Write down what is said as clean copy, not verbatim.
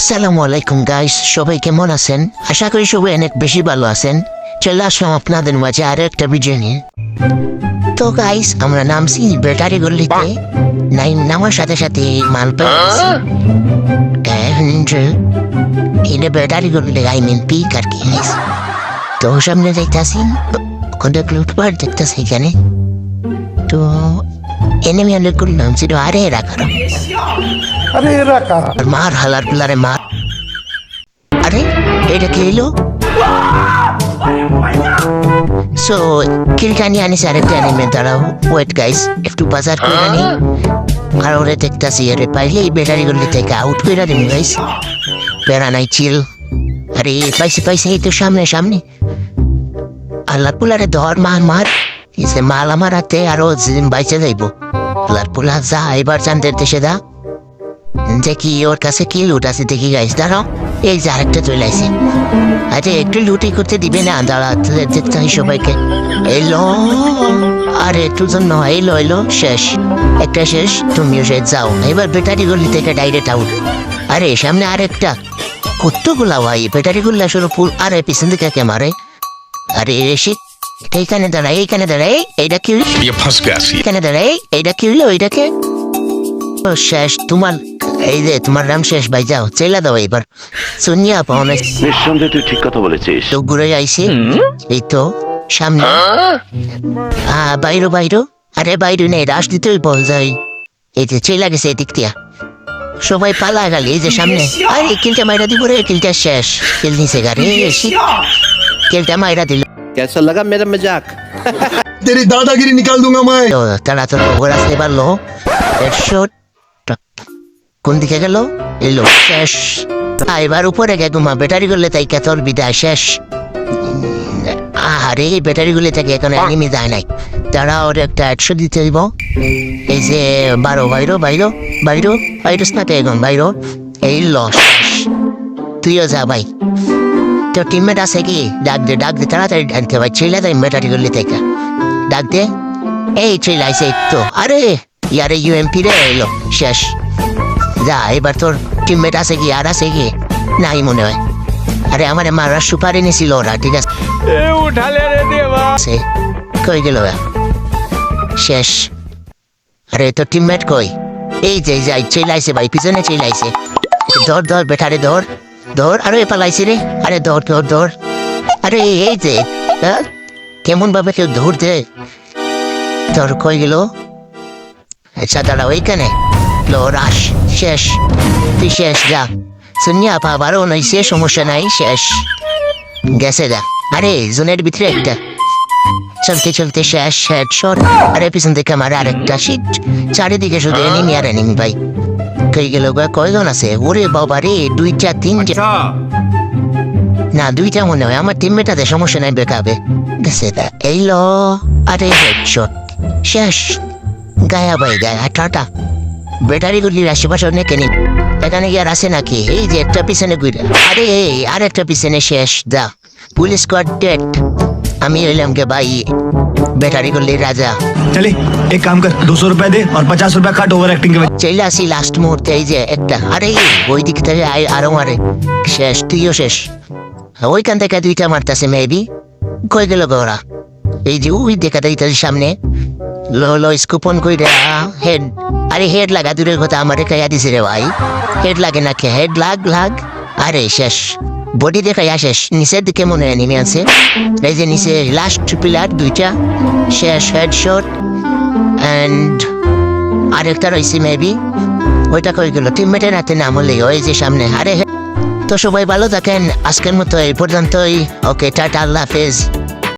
আসসালামু আলাইকুম গাইস, সবাই কেমন আছেন? আশা করি সবাই অনেক বেশি ভালো আছেন। চলে আসলাম আপনাদের মাঝে আরো একটা ভিডিও নিয়ে। তো গাইস, আমরা নামছি ব্যাটারি গল্লিতে। নামার সাথে সাথে মাল পেয়েছি। এটা ব্যাটারি গল্লি, আই মিন পিক আর কি গাইস। তো সামনে যাইতাছি, কন্টাক্ট লুটপাট দেখতেছি এখানে। তো এনিমি অনেক করলাম ছিল, আরে রাখা মার হালার পিলারে মার। আরে এটা কি এলো? সো কিলটা নিয়ে আনিস আরেকটা অ্যানিমে। দাঁড়াও, ওয়েট গাইস, একটু বাজার করে আনি। আর ওরে দেখতেছি, আরে পাইলে এই ব্যাটারিগুলি থেকে আউট করে দিন গাইস। প্যারা নাই, চিল। আরে পাইছে এই তো সামনে সামনে। আল্লাহ পুলারে ধর, মার মার। মাল আমার হাতে আরো বাইচে যাইব। আল্লাহ পুলা যা, এবার জানতে দেশে দা দেখি ওর কাছে কি লুট আছে দেখি গাইস। দাঁড়াও, এই যে আরেকটা চলে আসে। আচ্ছা একটু লুটি করতে দিবে না? দাঁড়া, দেখতে হয় সবাইকে। এলো, আরে একটু জন্য এলো শেষ, একটা শেষ। তুমিও শেষ, যাও এবার ব্যাটারি গলি থেকে ডাইরেক্ট আউট। আরে সামনে আরেকটা, কতগুলা ভাই ব্যাটারি গুলা শুরু ফুল। আরে পিছন দিকে কে মারে? আরে রেশি এইখানে দাঁড়াই, এইখানে দাঁড়াই। এইটা কি এখানে দাঁড়াই? এইটা কি হইলো? এইটাকে শেষ তোমার। এই যে তোমার নাম শেষ ভাই, যাও চেলা দাও এবার। শুনিয়া পাও না? নিঃসন্দেহে তুই ঠিক কথা বলেছিস। তো ঘুরে আইসি, এই তো সামনে। বাইরো বাইরো। আরে বাইরো নেই, রাস দিতেই বল যাই। এই যে চেলা গেছে এদিক দিয়া, সবাই পালা গেল। এই যে সামনে, আরে কিলটা মাইরা দিব রে। কিলটা শেষ, কিল নিচে গাড়ি এসি, কিলটা মাইরা দিল। कैसा लगा मेरा मजाक? तेरी दादागिरी निकाल दूंगा मैं। তো তারা তো ওরা সে পারলো। হেডশট কোন দিকে গেল? এলো শেষ। এবার উপরে গে তোমার ব্যাটারি গুলো তাই তোর বিদায় শেষ। আরে ব্যাটারি গুলো থেকে এখন এনিমি যায় নাই। তারা ওর একটা 100 দিতে দিব। এই যে বারো বাইরো বাইরো বাইরো বাইরো স্নাতে এখন বাইরো। এই লস, তুইও যা ভাই। তো টিমমেট আছে কি? ডাক দে তাড়াতাড়ি ডাকতে ভাই। ছেলে তাই ব্যাটারি গুলি থেকে ডাক দে। এই ছেলে আইসে তো। আরে ইয়ারে ইউএমপি রে, এলো শেষ। যা এবার তোর টিমমেট আছে কি? আর আছে কি? নাই মনে হয়। আরে আমার মারার সুপার এনেছিল ওরা, ঠিক আছে। কই গেল শেষ? আরে তোর টিমমেট কই? এই যে যাই চেলাইছে ভাই, পিছনে চেলাইছে। ধর ধর বেটারে ধর ধর। আরে পালাইছে রে। আরে ধর ধর ধর। আরে এই যে কেমন ভাবে কেউ ধর দে। তোর কই গেল? আচ্ছা দাঁড়া, ওইখানে রাস শেষ। তুই শেষ, যা। শুনিয়া পা বারো নইছে, সমস্যা নাই, শেষ গেছে যা। আরে জোনের ভিতরে একটা চলতে চলতে শেষ। হেডশট। আরে পিছন থেকে আমার আরেকটা শীত। চারিদিকে শুধু এনিমি আর এনিমি ভাই। কই গেল? কয়জন আছে? ওরে বাবা রে, 2টা 3টা না 2টা মনে হয়। আমার টিমমেটাতে সমস্যা নাই, বেকাবে গেছে তা। এইলো, আরে হেডশট শেষ। গায়া ভাই গায়া, টাটা। ব্যাটারি গুলির আশেপাশে অনেক এনিমি। এখানে কি আর আছে নাকি? এই যে একটা পিছনে ঘুরে। আরে এই আর একটা পিছনে শেষ। দা পুলিশ স্কোয়াড ডেড। আমি হইলাম কে ভাই ব্যাটারি গুলির রাজা। चले एक काम कर, 200 रुपए दे और 50 रुपए काट ओवर एक्टिंग के वजह। চলে আসি লাস্ট মুহূর্তে। এই যে একটা, আরে ওই দিক থেকে আরো মারে। শেষ, তুইও শেষ। ওইখান থেকে 2টা মারতেছে মেবি। কই গেল ওরা? এই যে ওই দেখা দিতেছে সামনে। লো স্কুপন কই রে হেড। আরে হেড লাগা দূরের কথা, আমারে কাইয়া দিছে রে ভাই। হেড লাগে নাকি? হেড লাগ। আরে শেষ, বডি দেখাইয়া শেষ। নিচের দিকে মনে হয় নেমে আছে। এই যে নিচে লাস্ট পিলার 2টা শেষ। হেডশট অ্যান্ড আরেকটা রয়েছে মেবি। ওইটা কই গেল? টিমমেটের হাতে নাম হলে ওই যে সামনে। আরে তো সবাই ভালো থাকেন, আজকের মতো এই পর্যন্তই। ওকে, টাটা, আল্লাহ হাফেজ।